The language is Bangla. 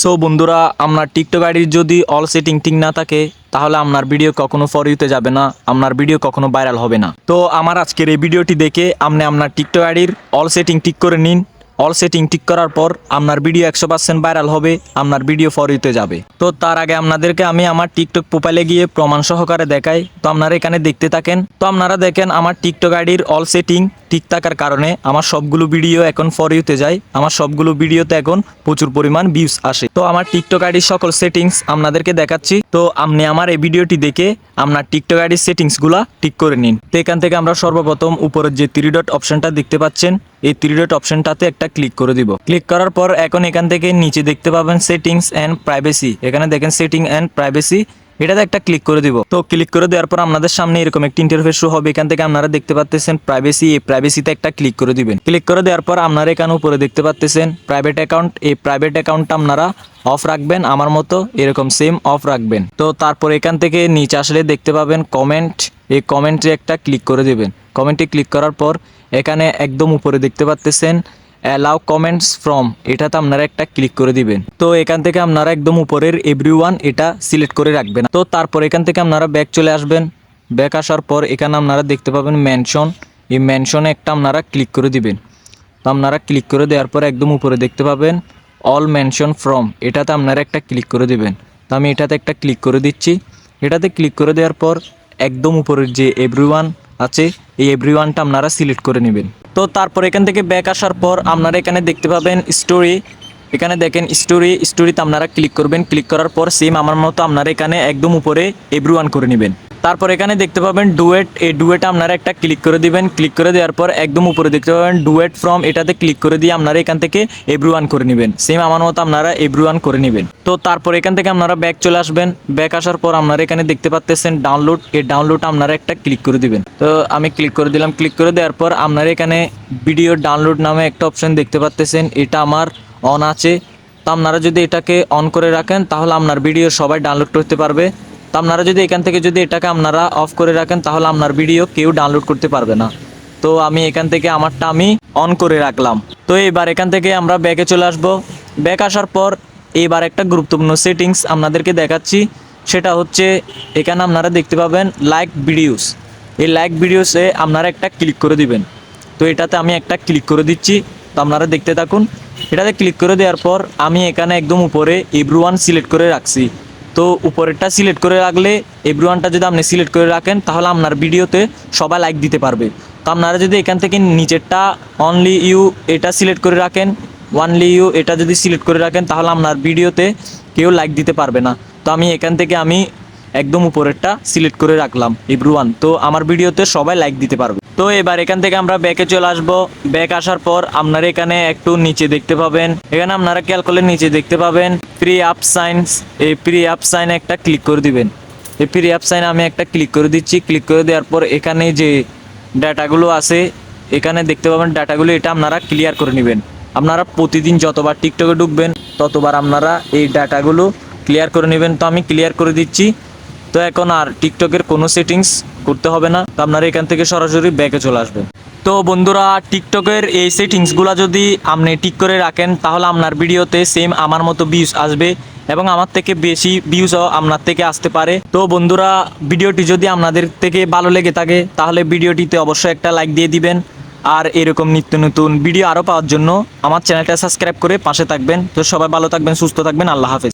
সো বন্ধুরা, আপনার টিকটক আইডির যদি অল সেটিং ঠিক না থাকে তাহলে আপনার ভিডিও কখনো ফর ইউতে যাবে না, আপনার ভিডিও কখনো ভাইরাল হবে না। তো আমার আজকের এই ভিডিওটি দেখে আপনি আপনার টিকটক আইডির অল সেটিং ঠিক করে নিন। অল সেটিং ঠিক করার পর আপনার ভিডিও 100% ভাইরাল হবে, আপনার ভিডিও ফর ইউতে যাবে। তো তার আগে আপনাদেরকে আমি আমার টিকটক প্রোফাইলে গিয়ে প্রমাণ সহকারে দেখাই। তো আপনারা এখানে দেখতে থাকেন। তো আপনারা দেখেন আমার টিকটক আইডির অল সেটিং ঠিক থাকার কারণে আমার সবগুলো ভিডিও এখন ফর ইউতে যায়। আমার সবগুলো ভিডিওতে এখন প্রচুর পরিমাণ ভিউজ আসে। তো আমার টিকটক আইডির সকল সেটিংস আপনাদেরকে দেখাচ্ছি। তো আপনি আমার এই ভিডিওটি দেখে আপনার টিকটক আইডির সেটিংসগুলো ঠিক করে নিন। তো এখান থেকে আমরা সর্বপ্রথম উপরের যে 3 ডট অপশনটা দেখতে পাচ্ছেন, এই 3 ডট অপশনটাতে একটা ক্লিক করে দিব। ক্লিক করার পর এখন এখান থেকে নিচে দেখতে পাবেন সেটিংস অ্যান্ড প্রাইভেসি। এখানে দেখেন সেটিং অ্যান্ড প্রাইভেসি, এটাতে একটা ক্লিক করে দিব। তো ক্লিক করে দেওয়ার পর আপনাদের সামনে এরকম একটা ইন্টারফেস শো হবে। এখান থেকে আপনারা দেখতে পাচ্ছেন প্রাইভেসি, এই প্রাইভেসিতে একটা ক্লিক করে দিবেন। ক্লিক করে দেওয়ার পর আপনারা এখানে উপরে দেখতে পাচ্ছেন প্রাইভেট অ্যাকাউন্ট, এই প্রাইভেট অ্যাকাউন্টটা আপনারা অফ রাখবেন, আমার মতো এরকম সেম অফ রাখবেন। তো তারপর এখান থেকে নিচে আসলে দেখতে পাবেন কমেন্ট, এই কমেন্টে একটা ক্লিক করে দিবেন। কমেন্টে ক্লিক করার পর এখানে একদম উপরে দেখতে পাচ্ছেন অ্যালাউ কমেন্টস ফ্রম, এটাতে আপনারা একটা ক্লিক করে দিবেন। তো এখান থেকে আপনারা একদম উপরের এভরিওয়ান এটা সিলেক্ট করে রাখবেন। তো তারপর এখান থেকে আপনারা ব্যাক চলে আসবেন। ব্যাক আসার পর এখানে আপনারা দেখতে পাবেন মেনশন, এই মেনশনে একটা আপনারা ক্লিক করে দিবেন। তো আপনারা ক্লিক করে দেওয়ার পর একদম উপরে দেখতে পাবেন অল মেনশন ফ্রম, এটাতে আপনারা একটা ক্লিক করে দিবেন। তো আমি এটাতে একটা ক্লিক করে দিচ্ছি। এটাতে ক্লিক করে দেওয়ার পর একদম উপরের যে এভরিওয়ান আছে, এই এভরিওয়ানটা আপনারা সিলেক্ট করে নেবেন। তো তারপর এখান থেকে ব্যাক আসার পর আপনারা এখানে দেখতে পাবেন স্টোরি, এখানে দেখেন স্টোরিতে আপনারা ক্লিক করবেন। ক্লিক করার পর সেম আমার মতো আপনারা এখানে একদম উপরে এভরিওয়ান করে নেবেন। তারপর এখানে দেখতে পাবেন ডুয়েট, এই ডুয়েটে আপনারা একটা ক্লিক করে দিবেন। ক্লিক করে দেওয়ার পর একদম উপরে দেখতে পাবেন ডুয়েট ফ্রম, এটাতে ক্লিক করে দিয়ে আপনারা এখান থেকে এভরিওয়ান করে নেবেন। সেম আমার মতো আপনারা এভরিওয়ান করে নেবেন। তো তারপর এখান থেকে আপনারা ব্যাক চলে আসবেন। ব্যাক আসার পর আপনারা এখানে দেখতে পাচ্ছেন ডাউনলোড, এই ডাউনলোড আপনারা একটা ক্লিক করে দিবেন। তো আমি ক্লিক করে দিলাম। ক্লিক করে দেওয়ার পর আপনারা এখানে ভিডিও ডাউনলোড নামে একটা অপশন দেখতে পাচ্ছেন, এটা আমার অন আছে। তো আপনারা যদি এটাকে অন করে রাখেন তাহলে আপনার ভিডিও সবাই ডাউনলোড করতে পারবে। তো আপনারা যদি এখান থেকে যদি এটাকে আপনারা অফ করে রাখেন তাহলে আপনার ভিডিও কেউ ডাউনলোড করতে পারবে না। তো আমি এখান থেকে আমারটা আমি অন করে রাখলাম। তো এবার এখান থেকে আমরা ব্যাকে চলে আসব। ব্যাক আসার পর এবার একটা গুরুত্বপূর্ণ সেটিংস আপনাদেরকে দেখাচ্ছি, সেটা হচ্ছে এখানে আপনারা দেখতে পাবেন লাইক ভিডিওস, এই লাইক ভিডিওসে আপনারা একটা ক্লিক করে দিবেন। তো এটাতে আমি একটা ক্লিক করে দিচ্ছি। তো আপনারা দেখতে থাকুন। এটাতে ক্লিক করে দেওয়ার পর আমি এখানে একদম উপরে এভরিওয়ান সিলেক্ট করে রাখছি। তো উপরেরটা সিলেক্ট করে রাখলে এভরিওয়ানটা যদি আপনি সিলেক্ট করে রাখেন তাহলে আপনার ভিডিওতে সবাই লাইক দিতে পারবে। তো আপনারা যদি এখান থেকে নিচেরটা অনলি ইউ এটা সিলেক্ট করে রাখেন, ওয়ানলি ইউ এটা যদি সিলেক্ট করে রাখেন তাহলে আপনার ভিডিওতে কেউ লাইক দিতে পারবে না। তো আমি এখান থেকে আমি একদম উপরেরটা সিলেক্ট করে রাখলাম এভরিওয়ান, তো আমার ভিডিওতে সবাই লাইক দিতে পারবে। তো এবার এখান থেকে আমরা ব্যাকে চলে আসব। ব্যাক আসার পর আপনারা এখানে একটু নিচে দেখতে পাবেন, এখানে আপনারা খেয়াল করলে নিচে দেখতে পাবেন ফ্রি অ্যাপ সাইনস, এই ফ্রি অ্যাপ সাইনে একটা ক্লিক করে দিবেন। এই ফ্রি অ্যাপ সাইনে আমি একটা ক্লিক করে দিচ্ছি। ক্লিক করে দেওয়ার পর এখানে যে ডাটাগুলো আছে এখানে দেখতে পাবেন ডাটাগুলো, এটা আপনারা ক্লিয়ার করে নেবেন। আপনারা প্রতিদিন যতবার টিকটকে ঢুকবেন ততবার আপনারা এই ডাটাগুলো ক্লিয়ার করে নেবেন। তো আমি ক্লিয়ার করে দিচ্ছি। তো এখন আর টিকটকের কোনো সেটিংস করতে হবে না। তো আপনারা এখান থেকে সরাসরি ব্যাকে চলে আসবেন। তো বন্ধুরা, টিকটকের এই সেটিংসগুলো যদি আপনি ঠিক করে রাখেন তাহলে আপনার ভিডিওতে সেম আমার মতো ভিউজ আসবে এবং আমার থেকে বেশি ভিউজও আপনার থেকে আসতে পারে। তো বন্ধুরা, ভিডিওটি যদি আপনাদের থেকে ভালো লেগে থাকে তাহলে ভিডিওটিতে অবশ্যই একটা লাইক দিয়ে দিবেন। আর এরকম নিত্য নতুন ভিডিও আরও পাওয়ার জন্য আমার চ্যানেলটা সাবস্ক্রাইব করে পাশে থাকবেন। তো সবাই ভালো থাকবেন, সুস্থ থাকবেন, আল্লাহ হাফেজ।